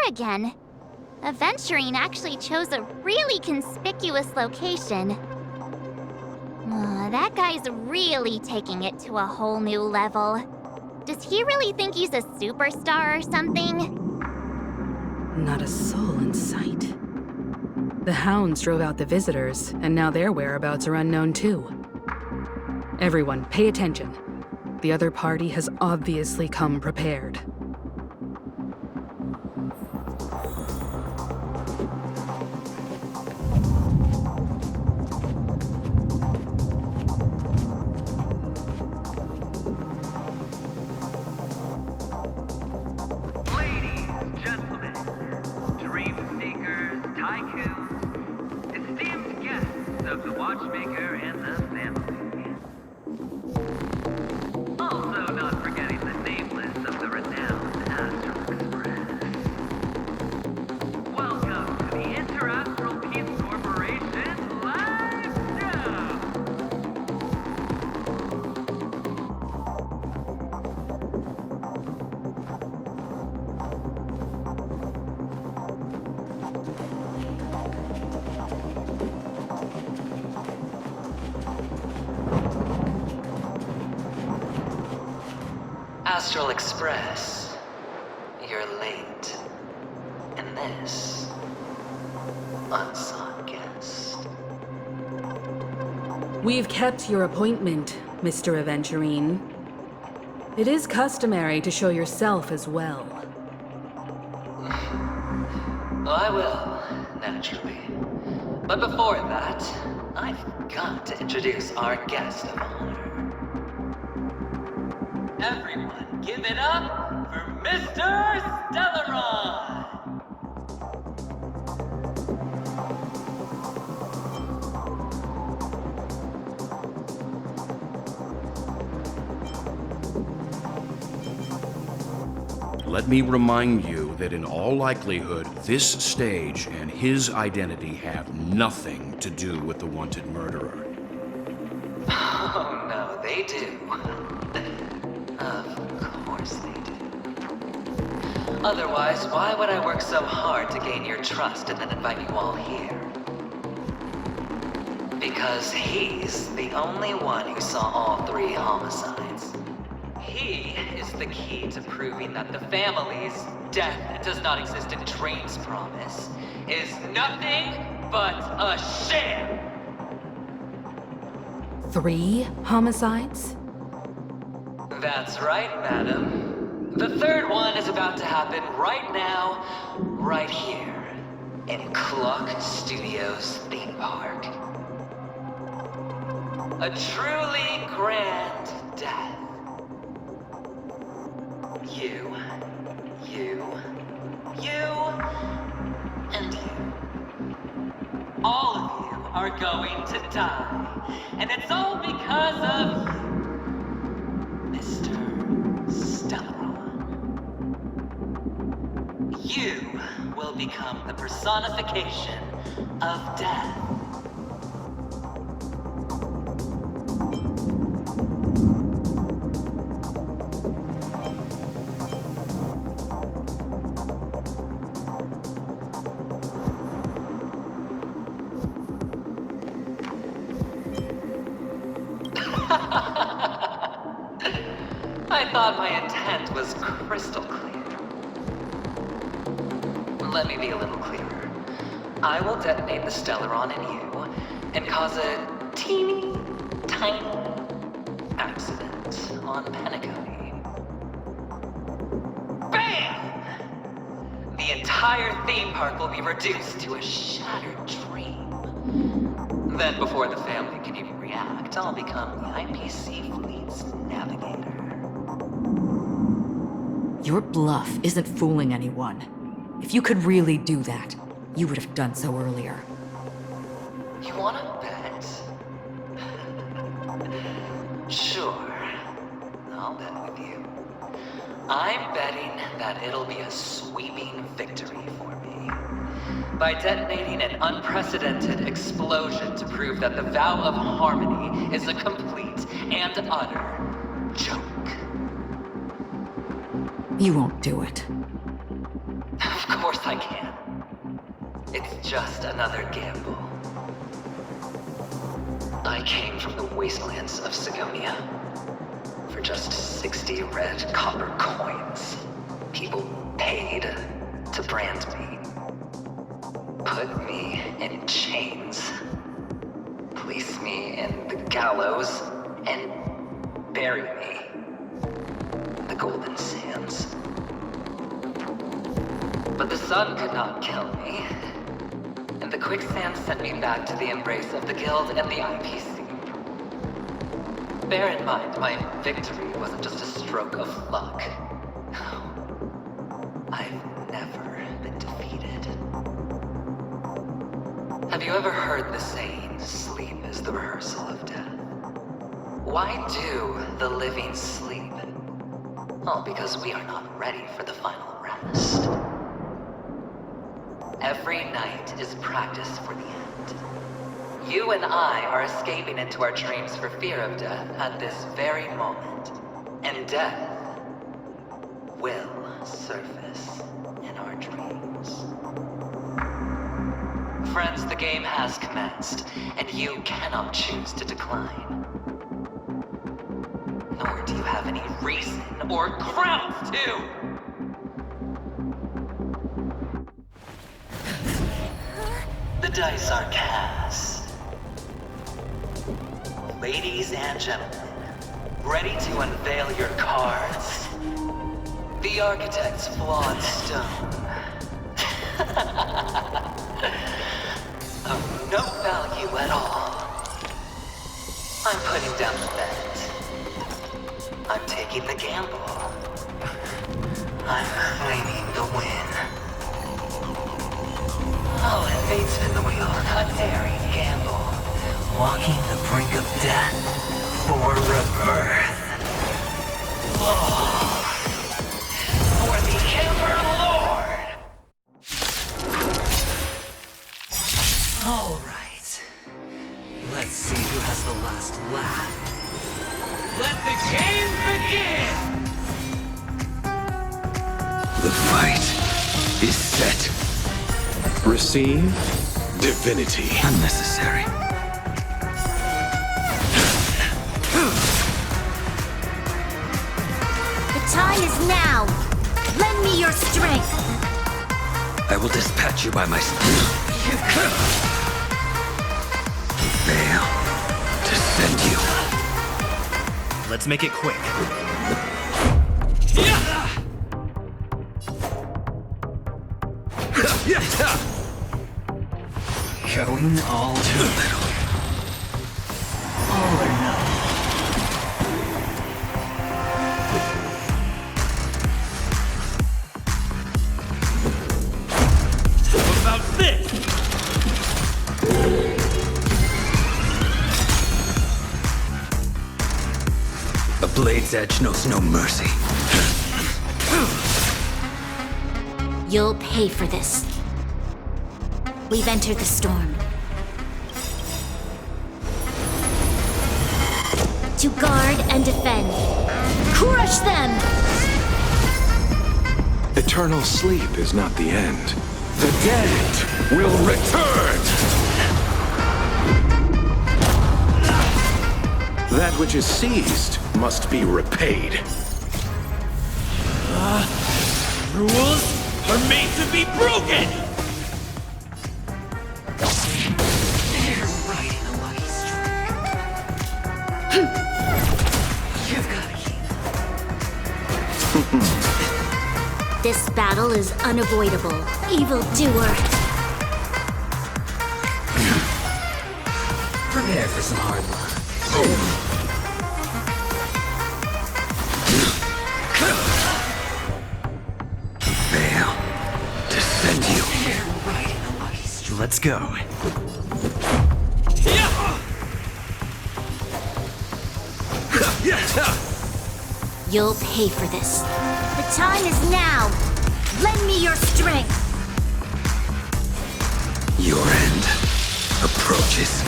again. Aventurine actually chose a really conspicuous location. That guy's really taking it to a whole new level. Does he really think he's a superstar or something? Not a soul in sight. The hounds drove out the visitors, and now their whereabouts are unknown too. Everyone, pay attention. The other party has obviously come prepared. Astral Express, you're late. And this, unsought guest. We've kept your appointment, Mr. Aventurine. It is customary to show yourself as well. I will, naturally. But before that, I've got to introduce our guest of honor. Everyone, give it up for Mr. Stellaron! Let me remind you that in all likelihood, this stage and his identity have nothing to do with the wanted murderer. Oh no, they do. Of course they do. Otherwise, why would I work so hard to gain your trust and then invite you all here? Because he's the only one who saw all 3 homicides. He is the key to proving that the family's death does not exist in Dream's promise is nothing but a sham! 3 homicides? That's right, madam. The 3rd one is about to happen right now, right here, in Clock Studios theme park. A truly grand death. You, and you. All of you are going to die. And it's all because of you, Mr. Stellaron. You will become the personification of death. I thought my intent was crystal clear. Let me be a little clearer. I will detonate the Stellaron in you and cause a teeny, tiny accident on Penacony. BAM! The entire theme park will be reduced to a shattered dream. Then before the family can even react, I'll become the IPC fleet's navigator. Your bluff isn't fooling anyone. If you could really do that, you would have done so earlier. You wanna bet? Sure. I'll bet with you. I'm betting that it'll be a sweeping victory for me. By detonating an unprecedented explosion to prove that the vow of harmony is a complete and utter joke. You won't do it. Of course if I can. It's just another gamble. I came from the wastelands of Sigonia. For just 60 red copper coins, people paid to brand me. Put me in chains. Place me in the gallows and bury me in the golden sands. But the sun could not kill me, and the quicksand sent me back to the embrace of the Guild and the IPC. Bear in mind, my victory wasn't just a stroke of luck. I've never been defeated. Have you ever heard the saying, sleep is the rehearsal of death? Why do the living sleep? Oh, because we are not ready for the final rest. Every night is practice for the end. You and I are escaping into our dreams for fear of death at this very moment. And death will surface in our dreams. Friends, the game has commenced, and you cannot choose to decline. Nor do you have any reason or grounds to! The dice are cast. Ladies and gentlemen, ready to unveil your cards? The architect's flawed stone. Of no value at all. I'm putting down the bet. I'm taking the gamble. I'm claiming the win. I'll let fate spin the wheel, a daring gamble. Walking the brink of death for rebirth. Oh, for the Ember Lord! All right. Let's see who has the last laugh. Let the game begin! The fight is set. Receive divinity. Unnecessary. The time is now. Lend me your strength. I will dispatch you by my fail to send you. Let's make it quick. Going all too little. All or nothing. What about this? A blade's edge knows no mercy. You'll pay for this. We've entered the storm. To guard and defend. Crush them! Eternal sleep is not the end. The dead will return! That which is seized must be repaid. Rules are made to be broken! This battle is unavoidable. Evildoer. Prepare for some hard luck. Fail to send you. Let's go. You'll pay for this. The time is now. Lend me your strength. Your end approaches.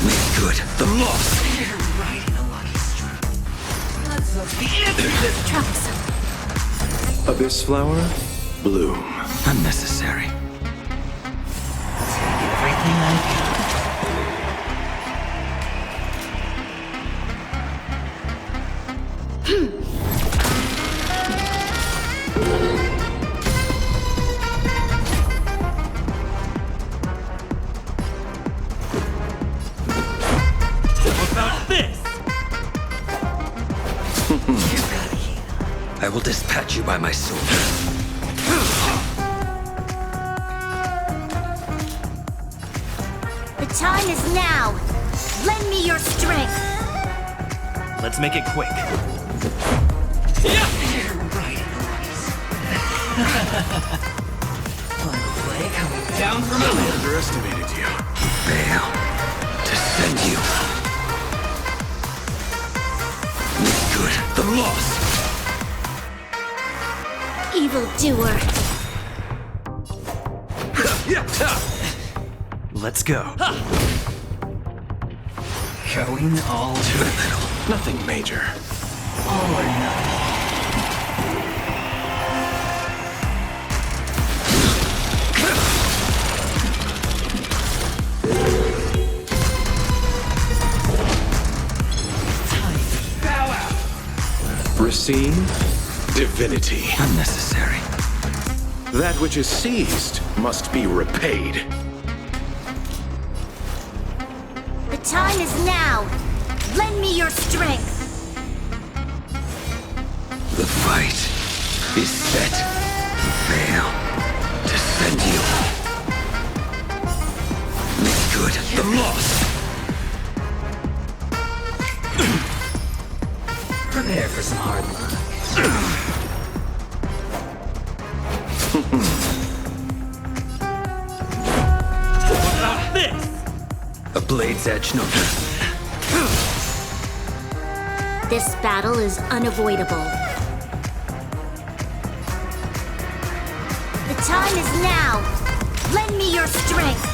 Make good the loss. Troublesome. Abyss flower, bloom. Unnecessary. Take everything I've got. What about this? I will dispatch you by my sword. The time is now. Lend me your strength. Let's make it quick. Down from I over. underestimated you. Fail to send you. Make good the loss. Evildoer. Let's go. Going all too little. Nothing major. All or nothing. Receive divinity. Unnecessary. That which is seized must be repaid. The time is now. Lend me your strength. The fight is set. Fail to send you. Make good the loss. Prepare for some hard luck. What about this? A blade's edge, no. This battle is unavoidable. The time is now. Lend me your strength.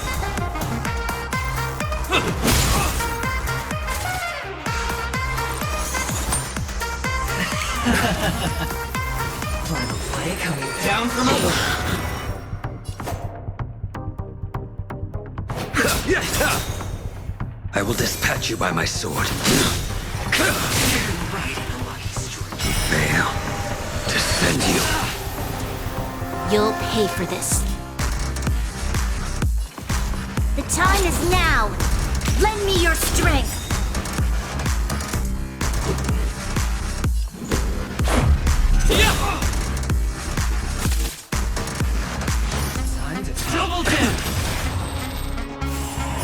Final play coming Down from over. I will dispatch you by my sword. Fail to send you. You'll pay for this. The time is now. Lend me your strength. Time to Double tap.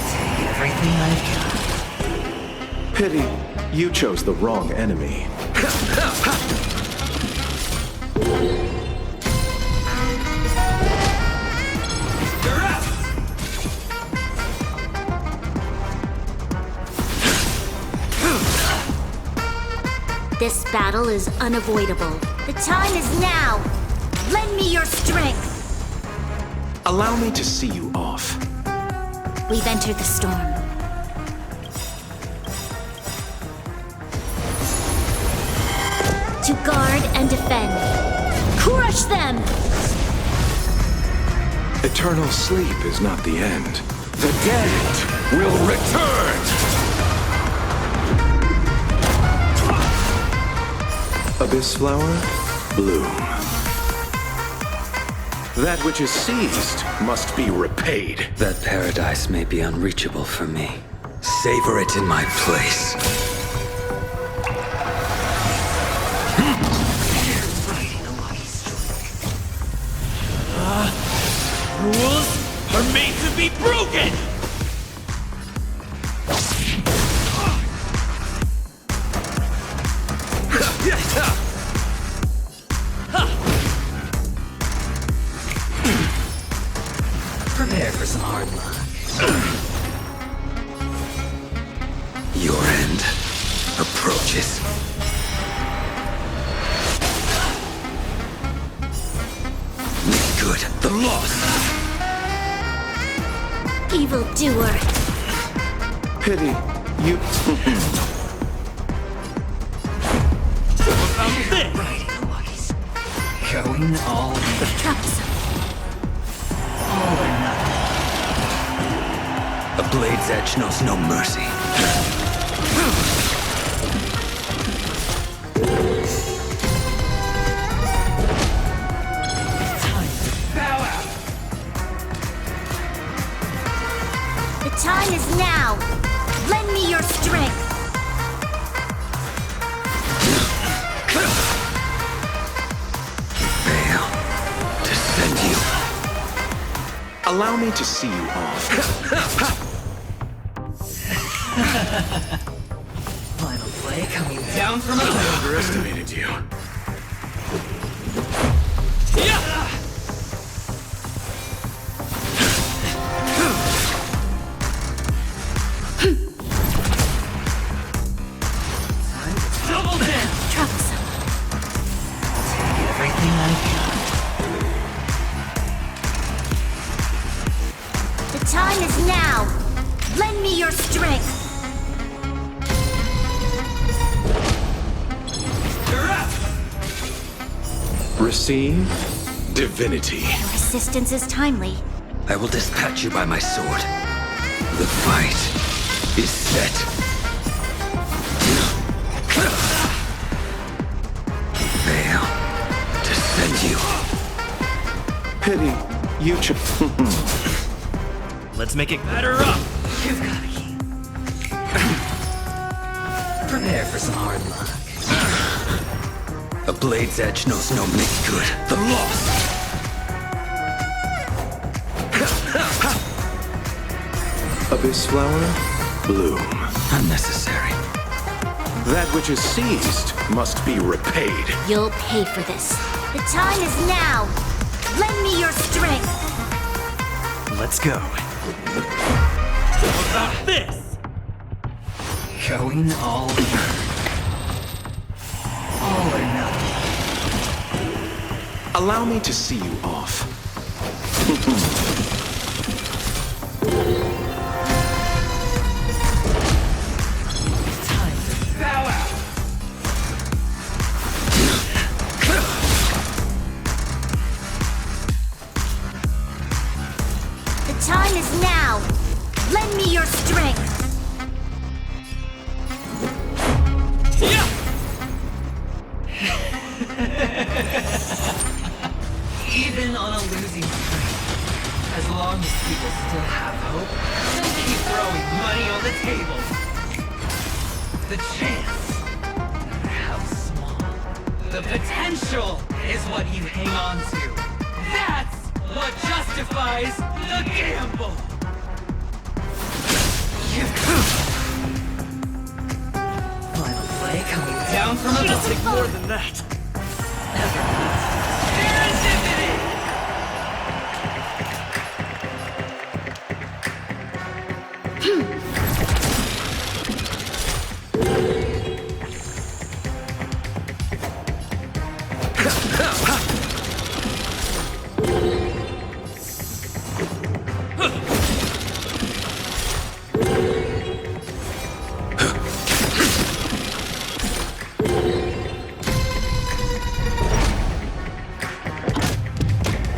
take everything I've got. Pity, you chose the wrong enemy. You're out. This battle is unavoidable. The time is now. Lend me your strength. Allow me to see you off. We've entered the storm. To guard and defend. Crush them! Eternal sleep is not the end. The dead will return! Abyss flower, bloom. That which is seized must be repaid. That paradise may be unreachable for me. Savor it in my place. Rules are made to be broken! Prepare for some hard luck. Your end approaches. Make good the loss. Evildoer. Pity, you... What about this? Going all Troublesome. blade's edge knows no mercy. The time is now! Lend me your strength! Fail to send you. Allow me to see you off. Final play coming down from above. I underestimated you. Double down! Troublesome. Take everything I got. The time is now! Lend me your strength! You're up! Receive divinity. Your assistance is timely. I will dispatch you by my sword. The fight is set. Fail to send you. Pity you Let's make it better up. You've got a key. Prepare for some hard luck. A blade's edge knows no make good. The lost. Abyss flower, bloom. Unnecessary. That which is seized must be repaid. You'll pay for this. The time is now! Lend me your strength! Let's go. What about this? Going all in. All or nothing. Allow me to see you off. Time to bow out. The time is now! Lend me your strength! Even on a losing streak, as long as people still have hope, they'll keep throwing money on the table. The chance, no matter how small, the potential is what you hang on to. That's what justifies the gamble. Final play coming down from above. Take more than that. Never meet serendipity.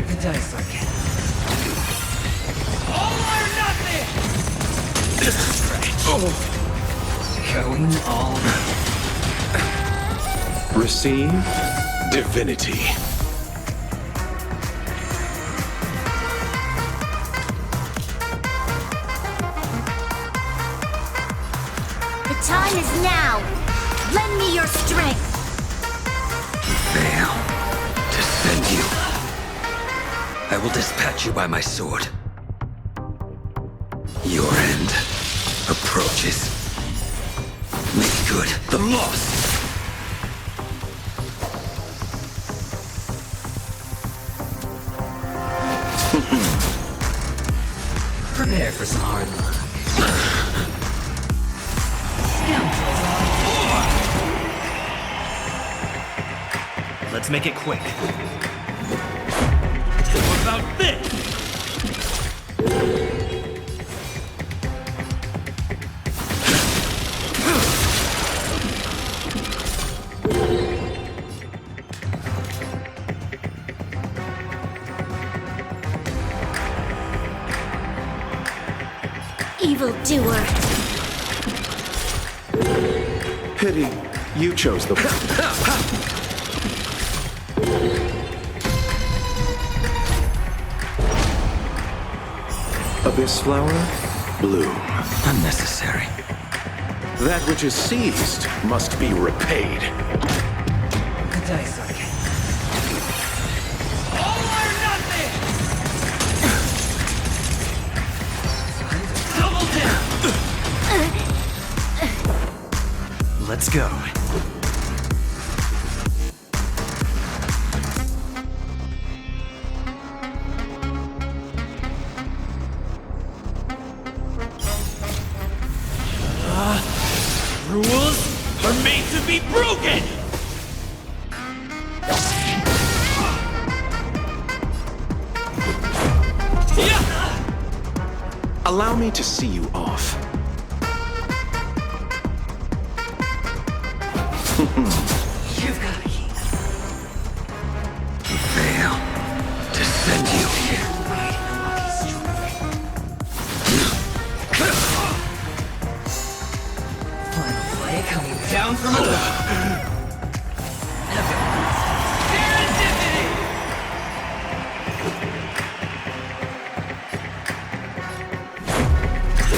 The dice are cast. All or nothing! Going all in. Receive divinity. The time is now! Lend me your strength! Fail to send you. I will dispatch you by my sword. Your end approaches. Make good the loss. Prepare for some hard luck. Scoundrels on board! Let's make it quick. What about this? evildoer. Pity you chose the Abyss flower, bloom. Unnecessary. That which is seized must be repaid. The dice are All or nothing! Double dip! Let's go. Rules are made to be broken! Allow me to see you off. You've got a key. Fail to send you here. Final play coming down from above. Serendipity!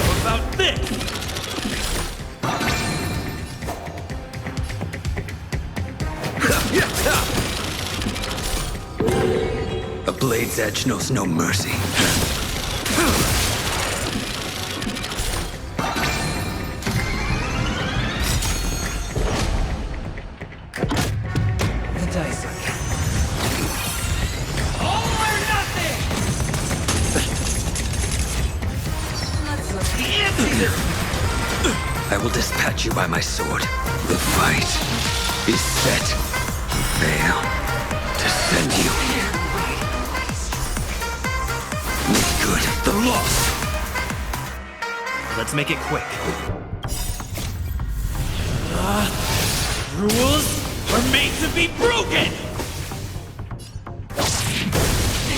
What about this? A blade's edge knows no mercy. The dice are All or nothing! Let's look the answer. I will dispatch you by my sword. The fight is set. Fail to send you here. Make good the loss. Let's make it quick. Rules are made to be broken!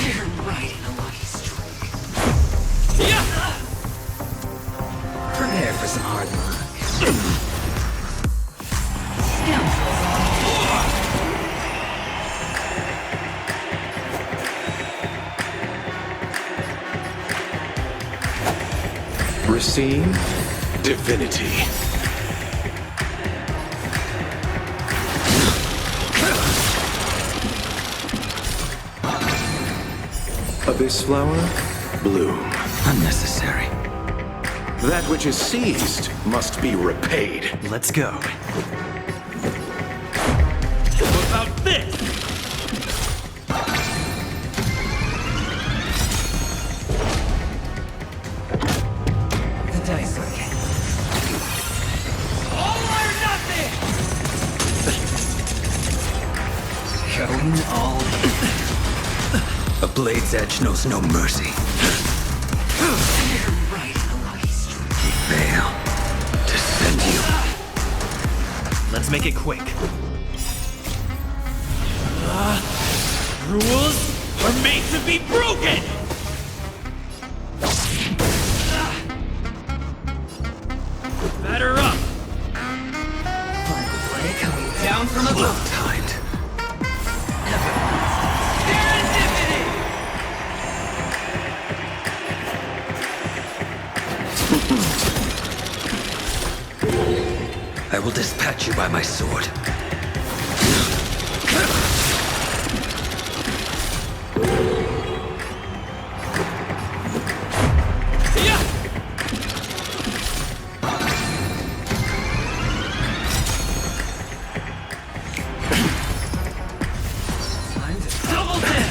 You're right in a lucky streak. Yeah! Prepare for some hard luck. Receive divinity. Abyss flower, bloom. Unnecessary. That which is seized must be repaid. Let's go. What about this? The dice are All or nothing! going all in. A blade's edge knows no mercy. You're right in a lucky streak. Fail to send you. Let's make it quick. Rules are made to be broken! Batter up! Final play coming down from above. Timed. Serendipity! I will dispatch you by my sword. Yeah! Double dip!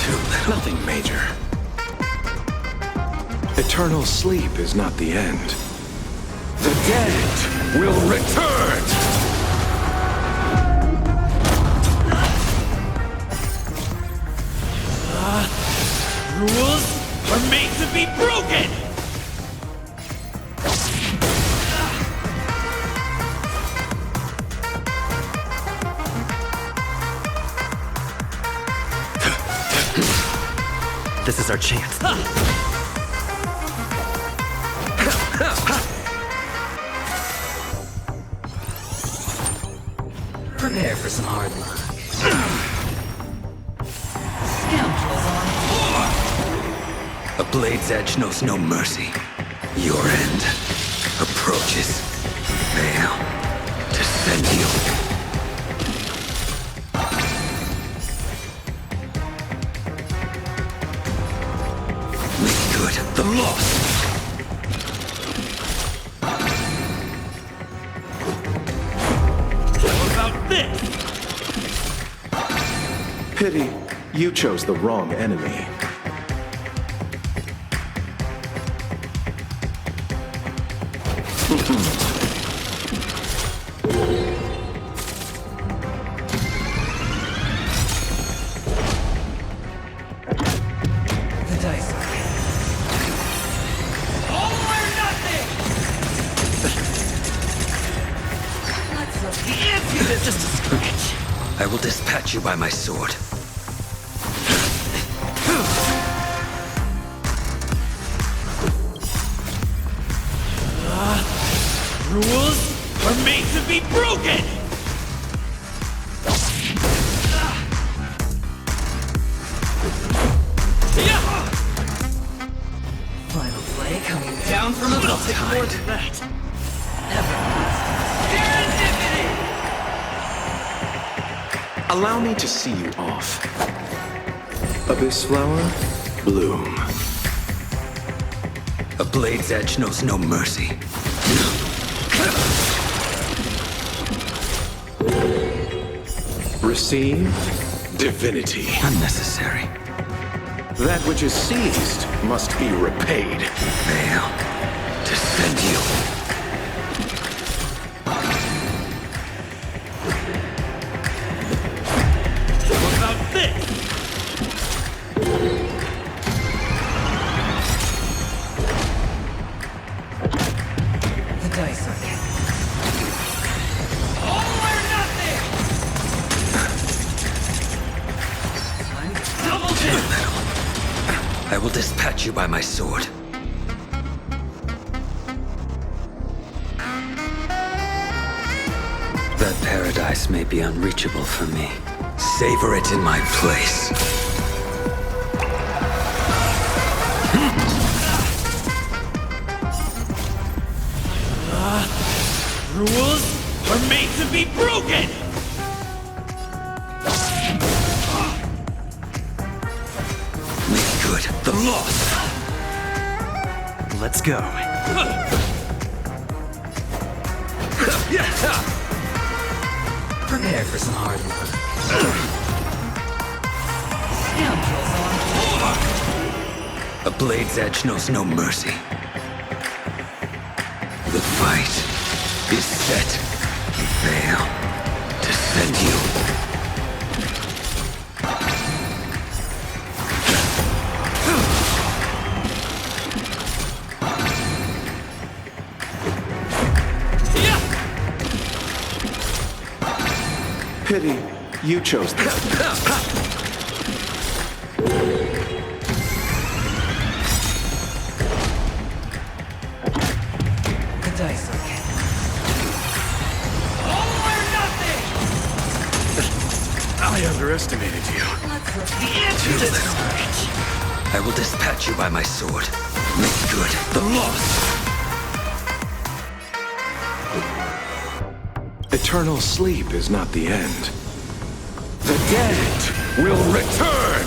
Too little. Nothing major. Eternal sleep is not the end. The dead will return! Rules are made to be broken! This is our chance. Prepare for some hard luck. Scoundrels on board! A blade's edge knows no mercy. Your end approaches. Veil to send you. Make good the loss. What about this? Pity, you chose the wrong enemy. The dice are All or nothing! The answer is just a scratch. I will dispatch you by my sword. Rules are made to be broken! Yeah! Final play coming down from above. It'll take more than that. Serendipity! Allow me to see you off. Abyss flower, bloom. A blade's edge knows no mercy. Receive divinity. Unnecessary. That which is seized must be repaid. Veil to send you. What about this? The dice are All or nothing! Double dip! I will dispatch you by my sword. That paradise may be unreachable for me. Savor it in my place. Rules are made to be broken! Make good the loss. Let's go. Prepare for some hard luck. Scoundrels on board! A blade's edge knows no mercy. The fight is set. Veil to send you. Pity, you chose the The dice are All or nothing! I underestimated you. The answer is a scratch. I will dispatch you by my sword. Make good the loss. Eternal sleep is not the end. The dead will return!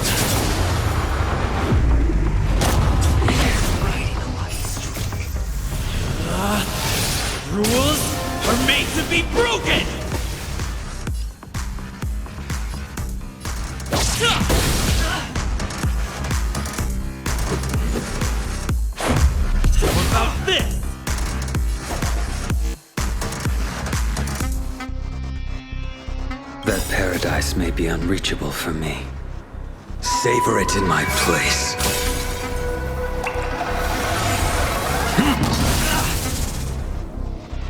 Rules are made to be broken! What about this? That paradise may be unreachable for me. Savor it in my place.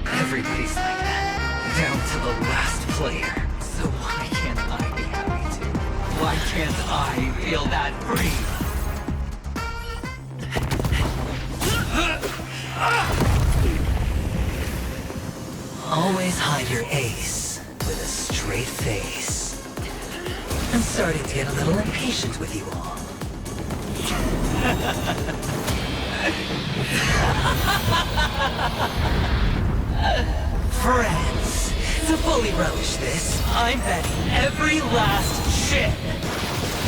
Everybody's like that, down to the last player. So why can't I be happy too? Why can't I feel that free? Always hide your ace with a straight straight face. I'm starting to get a little impatient with you all. Friends, to fully relish this, I'm betting every last chip.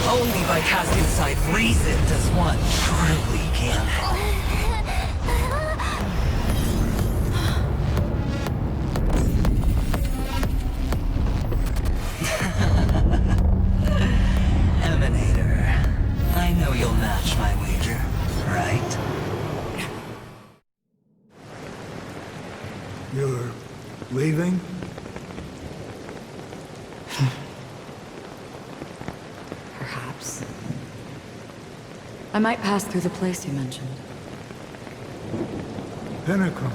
Only by casting aside reason does one truly gamble. Emanator, I know you'll match my wager, right? You're leaving? Perhaps. I might pass through the place you mentioned. Pinnacle.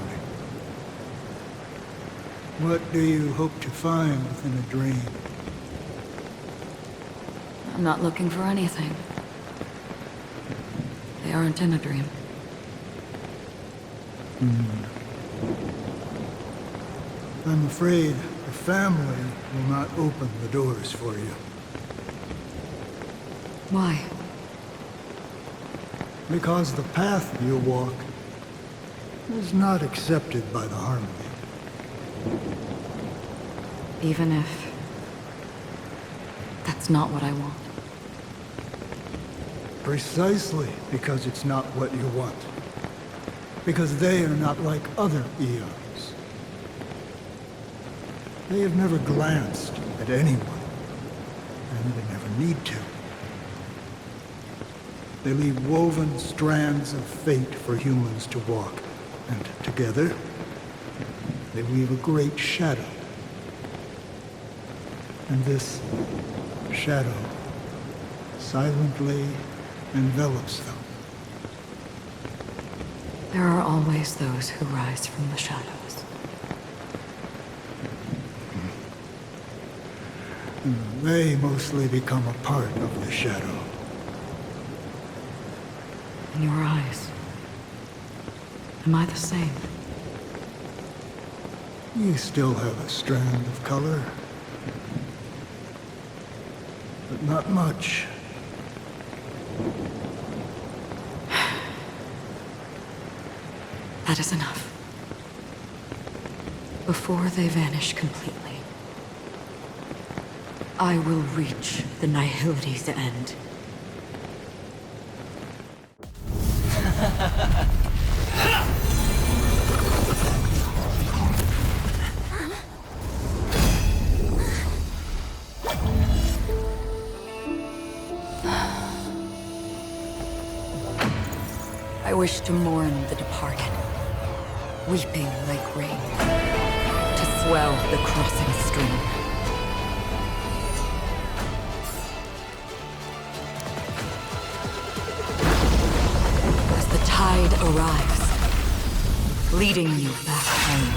What do you hope to find within a dream? I'm not looking for anything. They aren't in a dream. I'm afraid the family will not open the doors for you. Why? Because the path you walk is not accepted by the Harmony. Even if... that's not what I want. Precisely because it's not what you want. Because they are not like other eons. They have never glanced at anyone, and they never need to. They leave woven strands of fate for humans to walk, and together, they weave a great shadow. And this shadow silently envelops them. There are always those who rise from the shadows. They mostly become a part of the shadow. In your eyes, am I the same? You still have a strand of color. But not much. That is enough. Before they vanish completely, I will reach the Nihility's end. I wish to mourn the departed, weeping like rain, to swell the crossing stream. As the tide arrives, leading you back home.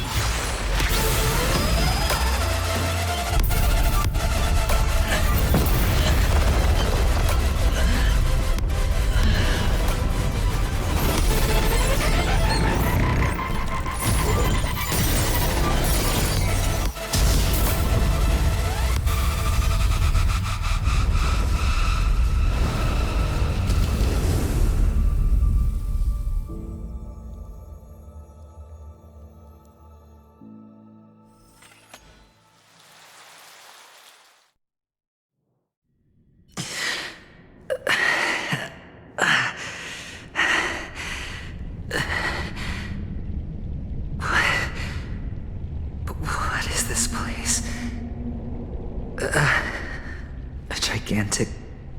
A gigantic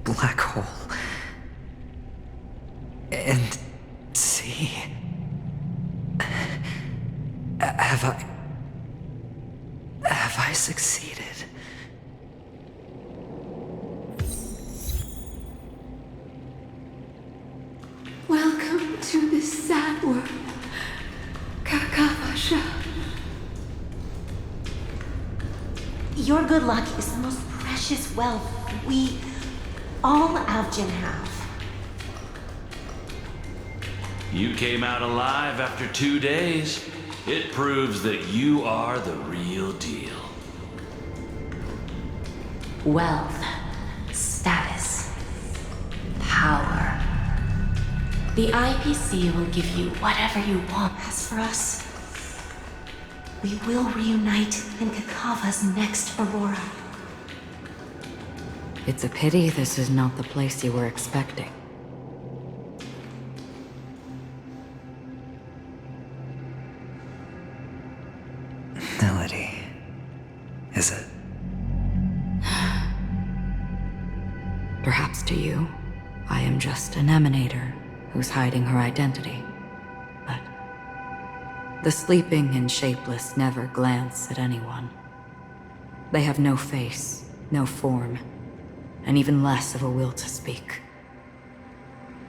black hole. And see... Have I succeeded? Welcome to this sad world, Kakavasha. Your good luck is the most precious wealth we, all Avgin, have. You came out alive after 2 days. It proves that you are the real deal. wealth, status, power. The IPC will give you whatever you want. As for us, we will reunite in Kakava's next Aurora. It's a pity this is not the place you were expecting. Melody. Is it? Perhaps to you, I am just an emanator who's hiding her identity. But the sleeping and shapeless never glance at anyone. They have no face, no form, and even less of a will to speak.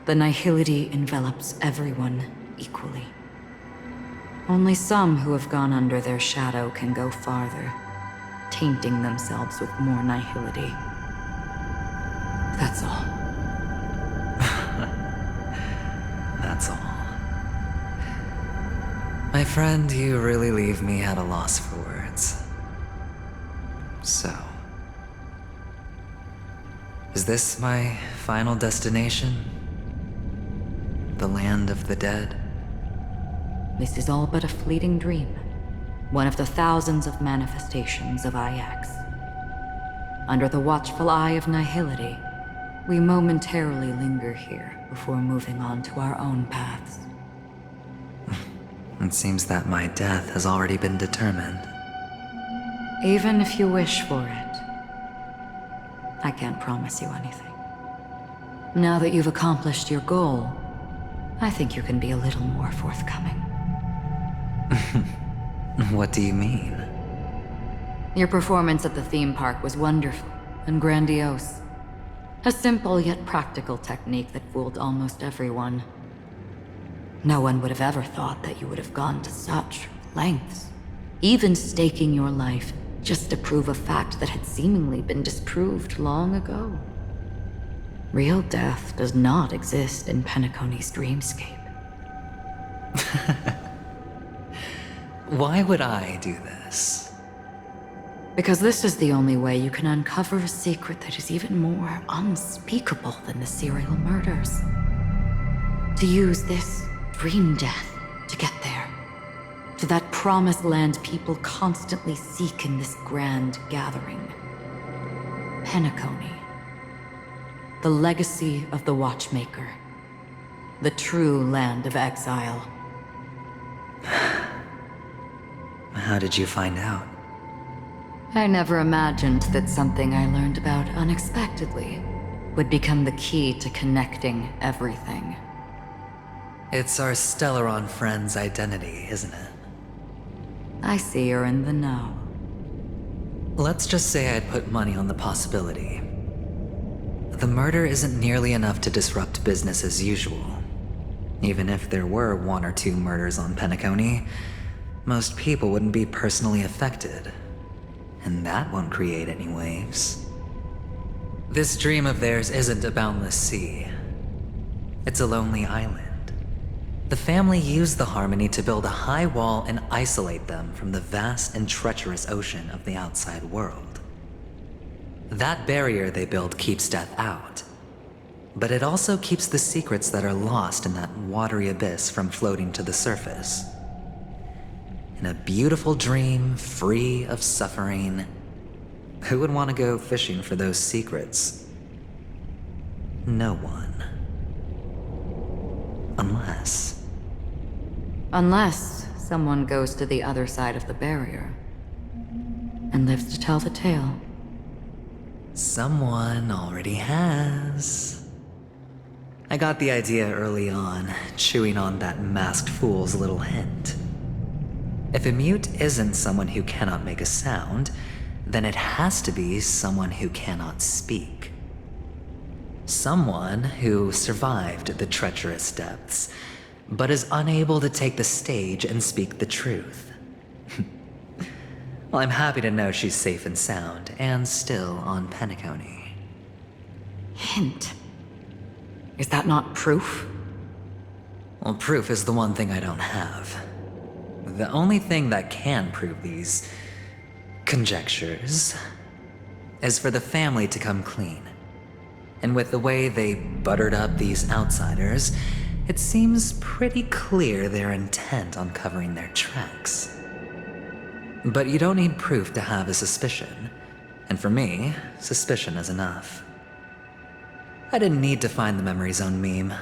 The nihility envelops everyone equally. Only some who have gone under their shadow can go farther, tainting themselves with more nihility. That's all. That's all. My friend, you really leave me at a loss for words. So, is this my final destination? The land of the dead? This is all but a fleeting dream. One of the thousands of manifestations of IX. Under the watchful eye of nihility, we momentarily linger here before moving on to our own paths. It seems that my death has already been determined. Even if you wish for it, I can't promise you anything. Now that you've accomplished your goal, I think you can be a little more forthcoming. What do you mean? Your performance at the theme park was wonderful and grandiose. A simple yet practical technique that fooled almost everyone. No one would have ever thought that you would have gone to such lengths, even staking your life just to prove a fact that had seemingly been disproved long ago. Real death does not exist in Penacony's dreamscape. Why would I do this? Because this is the only way you can uncover a secret that is even more unspeakable than the serial murders. To use this dream death to get there. To that promised land people constantly seek in this grand gathering. Penacony. The legacy of the Watchmaker. The true land of exile. How did you find out? I never imagined that something I learned about unexpectedly would become the key to connecting everything. It's our Stellaron friend's identity, isn't it? I see you're in the know. Let's just say I'd put money on the possibility. The murder isn't nearly enough to disrupt business as usual. Even if there were 1 or 2 murders on Penacony, most people wouldn't be personally affected. And that won't create any waves. This dream of theirs isn't a boundless sea. It's a lonely island. The family used the Harmony to build a high wall and isolate them from the vast and treacherous ocean of the outside world. That barrier they built keeps death out. But it also keeps the secrets that are lost in that watery abyss from floating to the surface. In a beautiful dream, free of suffering, who would want to go fishing for those secrets? No one. Unless someone goes to the other side of the barrier and lives to tell the tale. Someone already has. I got the idea early on, chewing on that masked fool's little hint. If a mute isn't someone who cannot make a sound, then it has to be someone who cannot speak. Someone who survived the treacherous depths, but is unable to take the stage and speak the truth. Well, I'm happy to know she's safe and sound, and still on Penacony. Hint. Is that not proof? Well, proof is the one thing I don't have. The only thing that can prove these conjectures is for the family to come clean. And with the way they buttered up these outsiders, it seems pretty clear they're intent on covering their tracks. But you don't need proof to have a suspicion. And for me, suspicion is enough. I didn't need to find the memory zone meme.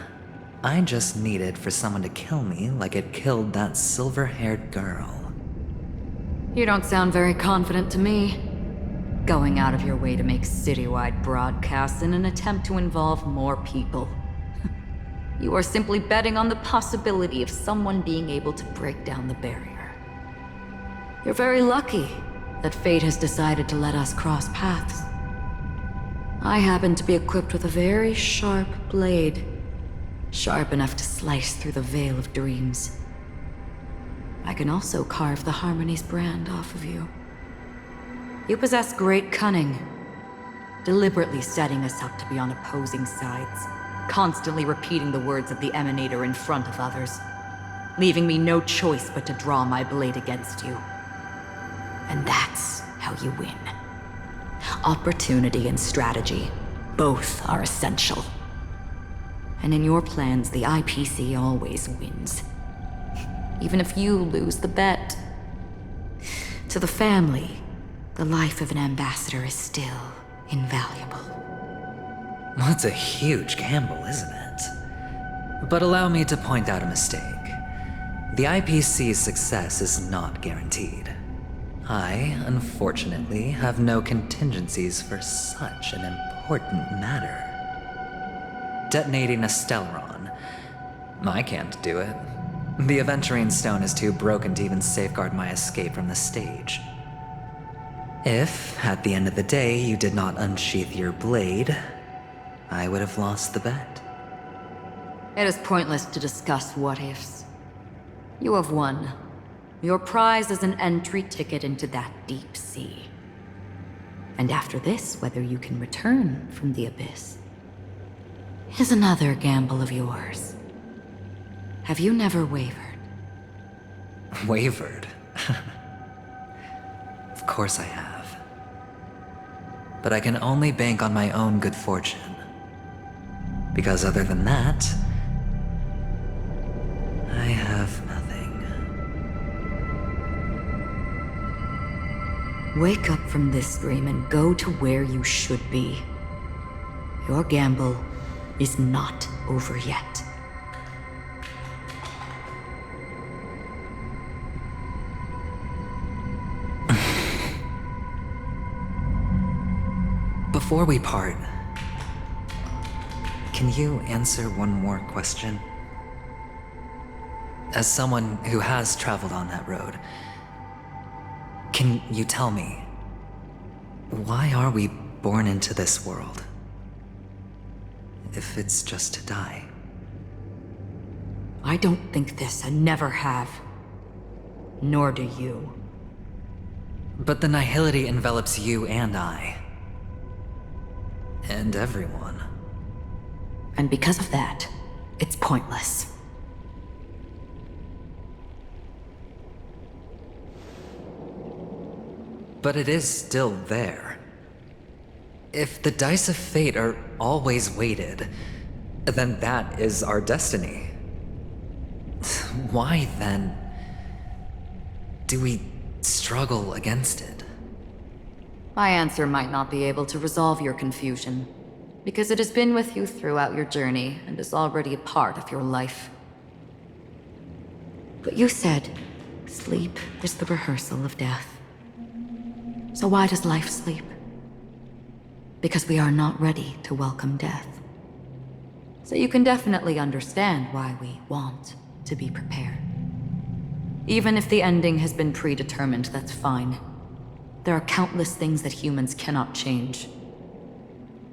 I just needed for someone to kill me like it killed that silver-haired girl. You don't sound very confident to me. Going out of your way to make citywide broadcasts in an attempt to involve more people. You are simply betting on the possibility of someone being able to break down the barrier. You're very lucky that fate has decided to let us cross paths. I happen to be equipped with a very sharp blade, sharp enough to slice through the veil of dreams. I can also carve the Harmony's brand off of you. You possess great cunning, deliberately setting us up to be on opposing sides, constantly repeating the words of the Emanator in front of others, leaving me no choice but to draw my blade against you. And that's how you win. Opportunity and strategy, both are essential. And in your plans, the IPC always wins. Even if you lose the bet. To the family, the life of an ambassador is still invaluable. Well, it's a huge gamble, isn't it? But allow me to point out a mistake. The IPC's success is not guaranteed. I, unfortunately, have no contingencies for such an important matter. Detonating a Stellaron. I can't do it. The Aventurine Stone is too broken to even safeguard my escape from the stage. If, at the end of the day, you did not unsheath your blade, I would have lost the bet. It is pointless to discuss what-ifs. You have won. Your prize is an entry ticket into that deep sea. And after this, whether you can return from the abyss is another gamble of yours. Have you never wavered? Wavered? Of course I have. But I can only bank on my own good fortune. Because other than that, I have nothing. Wake up from this dream and go to where you should be. Your gamble is not over yet. Before we part, can you answer one more question? As someone who has traveled on that road, can you tell me, why are we born into this world? If it's just to die. I don't think this, and never have. Nor do you. But the nihility envelops you and I. And everyone. And because of that, it's pointless. But it is still there. If the dice of fate are always weighted, then that is our destiny. Why, then, do we struggle against it? My answer might not be able to resolve your confusion, because it has been with you throughout your journey and is already a part of your life. But you said, sleep is the rehearsal of death. So why does life sleep? Because we are not ready to welcome death. So you can definitely understand why we want to be prepared. Even if the ending has been predetermined, that's fine. There are countless things that humans cannot change.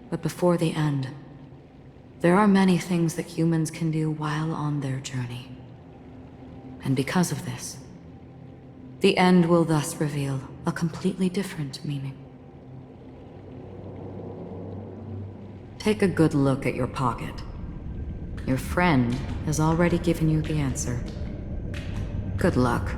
But before the end, there are many things that humans can do while on their journey. And because of this, the end will thus reveal a completely different meaning. Take a good look at your pocket. Your friend has already given you the answer. Good luck.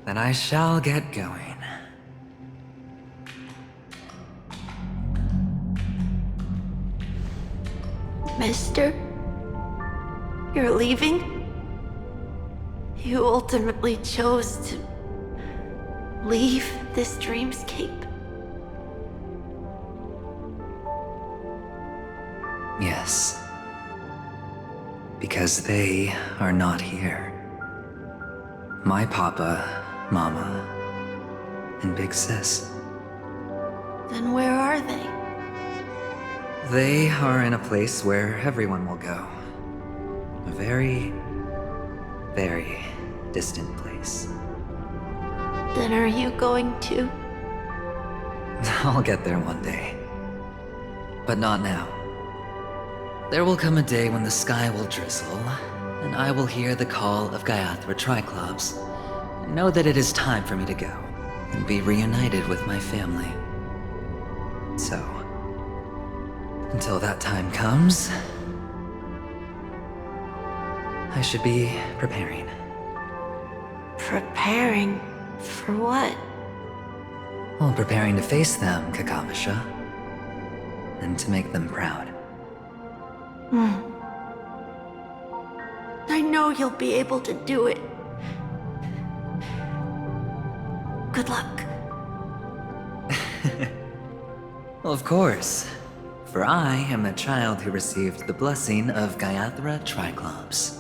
Then I shall get going. Mister? You're leaving? You ultimately chose to leave this dreamscape? Yes. Because they are not here. My papa, mama, and big sis. Then where are they? They are in a place where everyone will go. A very, very distant place. Then are you going to? I'll get there one day. But not now. There will come a day when the sky will drizzle, and I will hear the call of Gaiathra Triclops, and know that it is time for me to go, and be reunited with my family. So, until that time comes, I should be preparing. Preparing for what? Well, preparing to face them, Kakavasha, and to make them proud. I know you'll be able to do it. Good luck. Well, of course. For I am the child who received the blessing of Gaiathra Triclops.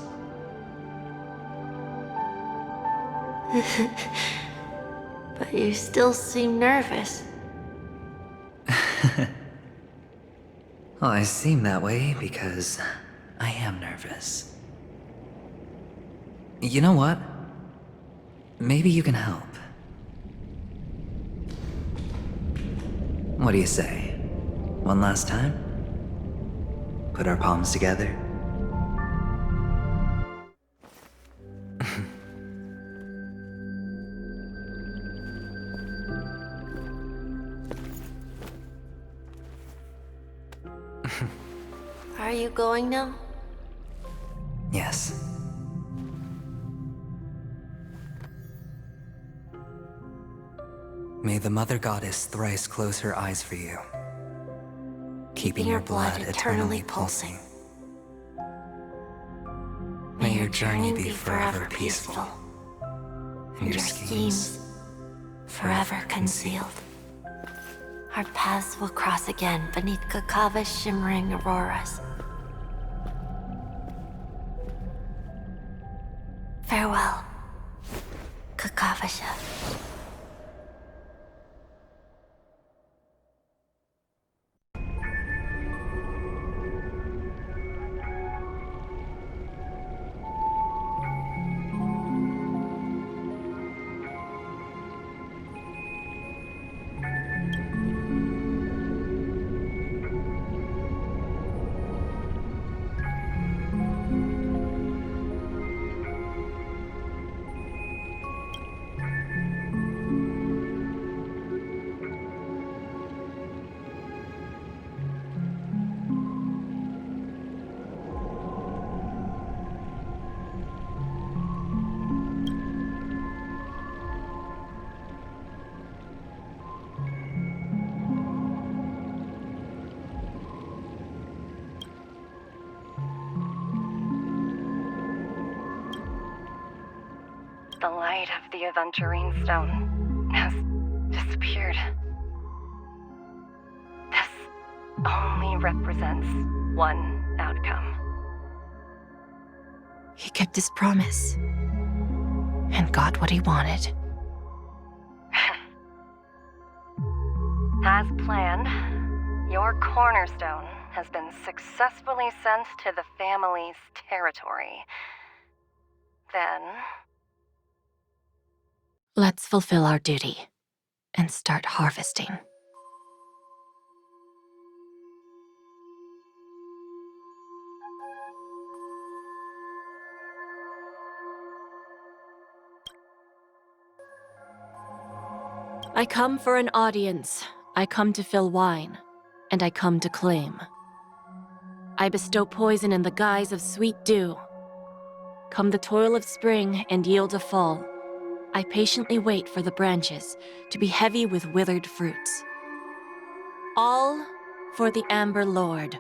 But you still seem nervous. Well, I seem that way because I am nervous. You know what? Maybe you can help. What do you say? One last time? Put our palms together? Are you going now? Yes. May the Mother Goddess thrice close her eyes for you, keeping your blood eternally pulsing. May your journey be forever peaceful, and your schemes forever concealed. Our paths will cross again beneath Kakava's shimmering auroras. Farewell, Kakavasha. The light of the Aventurine Stone has disappeared. This only represents one outcome. He kept his promise and got what he wanted. As planned, your cornerstone has been successfully sent to the family's territory. Then... Let's fulfill our duty and start harvesting. I come for an audience. I come to fill wine, and I come to claim. I bestow poison in the guise of sweet dew. Come the toil of spring and yield a fall, I patiently wait for the branches to be heavy with withered fruits. All for the Amber Lord.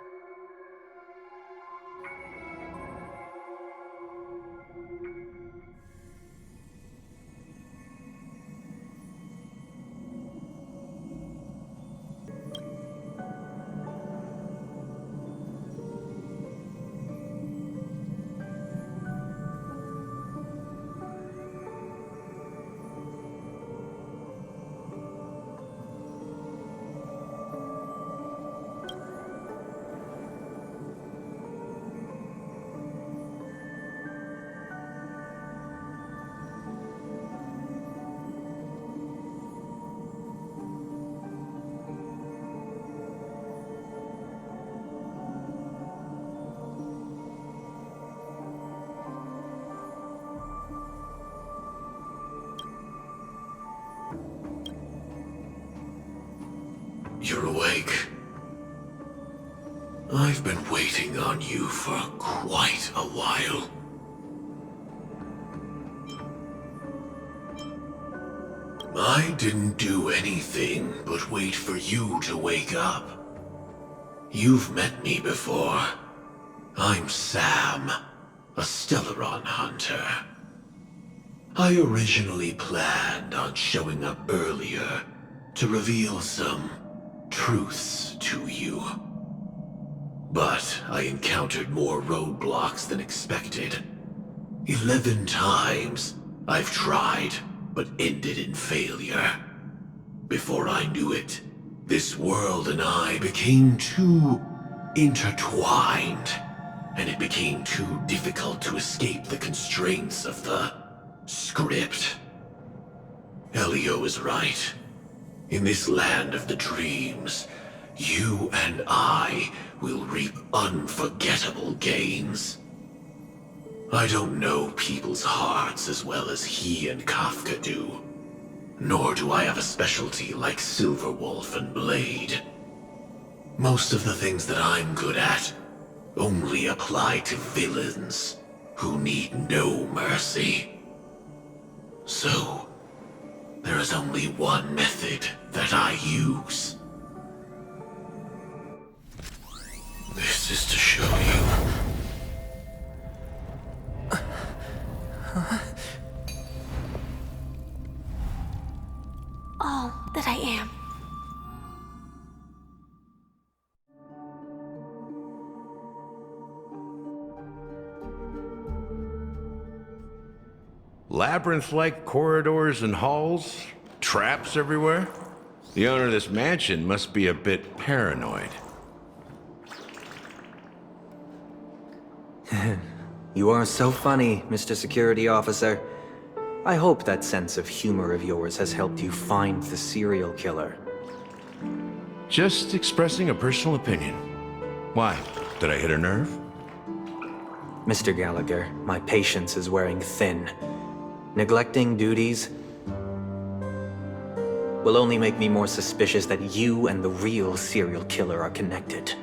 You're awake. I've been waiting on you for quite a while. I didn't do anything but wait for you to wake up. You've met me before. I'm Sam, a Stellaron hunter. I originally planned on showing up earlier to reveal some truths to you. But I encountered more roadblocks than expected. 11 times I've tried, but ended in failure. Before I knew it, this world and I became too intertwined, and it became too difficult to escape the constraints of the script. Elio is right. In this land of the dreams, you and I will reap unforgettable gains. I don't know people's hearts as well as he and Kafka do. Nor do I have a specialty like Silverwolf and Blade. Most of the things that I'm good at only apply to villains who need no mercy. So, there is only one method that I use. This is to show you. All that I am. Labyrinth-like corridors and halls? Traps everywhere? The owner of this mansion must be a bit paranoid. You are so funny, Mr. Security Officer. I hope that sense of humor of yours has helped you find the serial killer. Just expressing a personal opinion. Why? Did I hit a nerve? Mr. Gallagher, my patience is wearing thin. Neglecting duties will only make me more suspicious that you and the real serial killer are connected.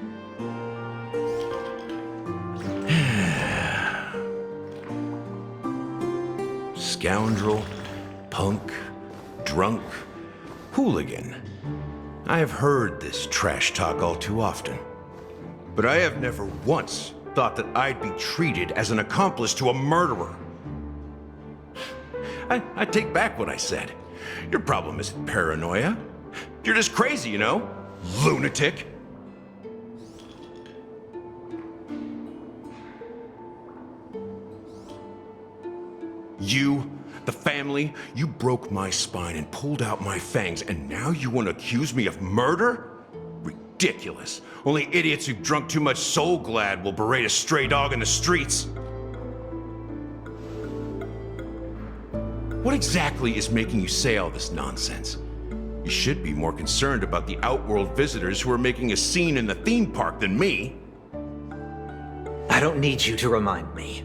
Scoundrel, punk, drunk, hooligan. I have heard this trash talk all too often. But I have never once thought that I'd be treated as an accomplice to a murderer. I take back what I said. Your problem isn't paranoia. You're just crazy, you know? Lunatic. You, the family, you broke my spine and pulled out my fangs, and now you want to accuse me of murder? Ridiculous. Only idiots who've drunk too much Soul Glad will berate a stray dog in the streets. What exactly is making you say all this nonsense? You should be more concerned about the Outworld visitors who are making a scene in the theme park than me. I don't need you to remind me.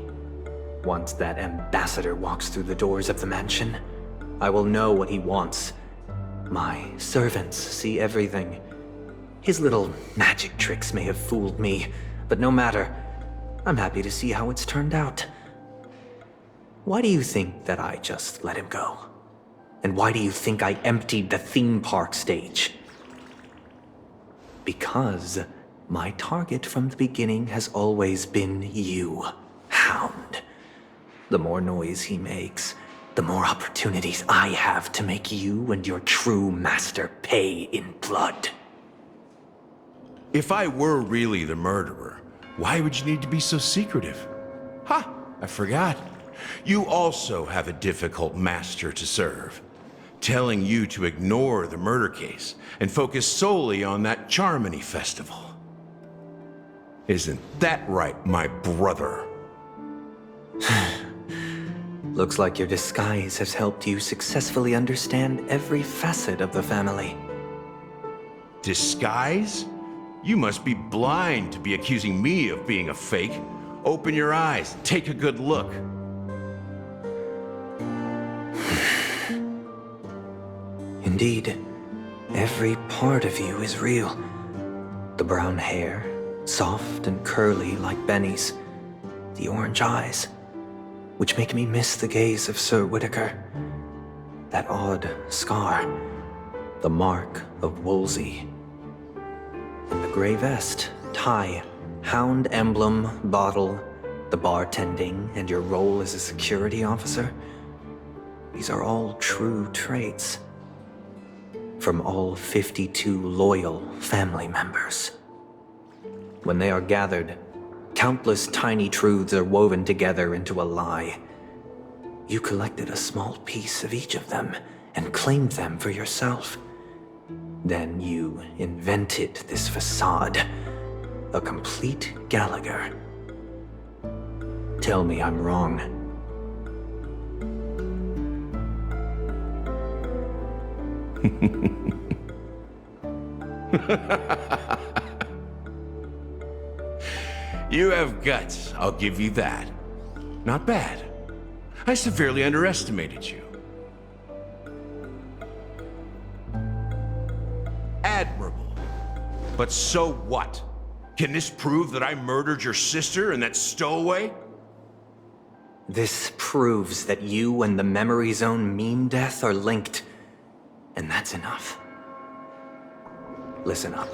Once that ambassador walks through the doors of the mansion, I will know what he wants. My servants see everything. His little magic tricks may have fooled me, but no matter. I'm happy to see how it's turned out. Why do you think that I just let him go? And why do you think I emptied the theme park stage? Because my target from the beginning has always been you, Hound. The more noise he makes, the more opportunities I have to make you and your true master pay in blood. If I were really the murderer, why would you need to be so secretive? Ha! I forgot. You also have a difficult master to serve, telling you to ignore the murder case and focus solely on that Charmony festival. Isn't that right, my brother? Looks like your disguise has helped you successfully understand every facet of the family. Disguise? You must be blind to be accusing me of being a fake. Open your eyes, take a good look. Indeed, every part of you is real. The brown hair, soft and curly like Benny's. The orange eyes, which make me miss the gaze of Sir Whitaker. That odd scar, the mark of Wolsey. And the gray vest, tie, hound emblem, bottle, the bartending, and your role as a security officer. These are all true traits. From all 52 loyal family members. When they are gathered, countless tiny truths are woven together into a lie. You collected a small piece of each of them and claimed them for yourself. Then you invented this facade, a complete Gallagher. Tell me I'm wrong. You have guts, I'll give you that. Not bad. I severely underestimated you. Admirable. But so what? Can this prove that I murdered your sister and that stowaway? This proves that you and the Memory Zone meme death are linked. And that's enough. Listen up.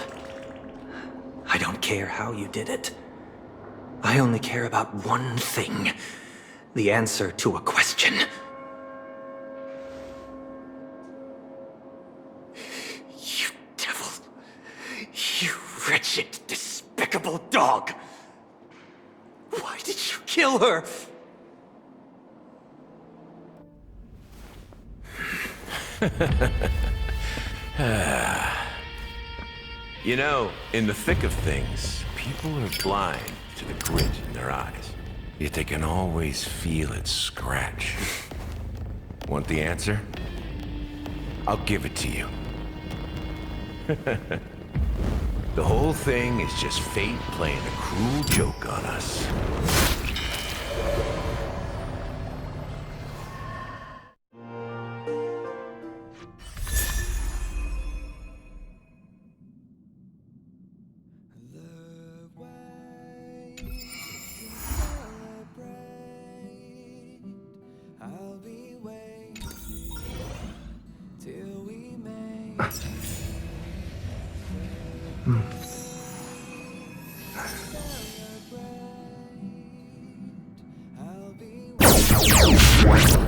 I don't care how you did it. I only care about one thing. The answer to a question. You devil. You wretched, despicable dog. Why did you kill her? You know, in the thick of things, people are blind to the grit in their eyes. Yet they can always feel it scratch. Want the answer? I'll give it to you. The whole thing is just fate playing a cruel joke on us. What?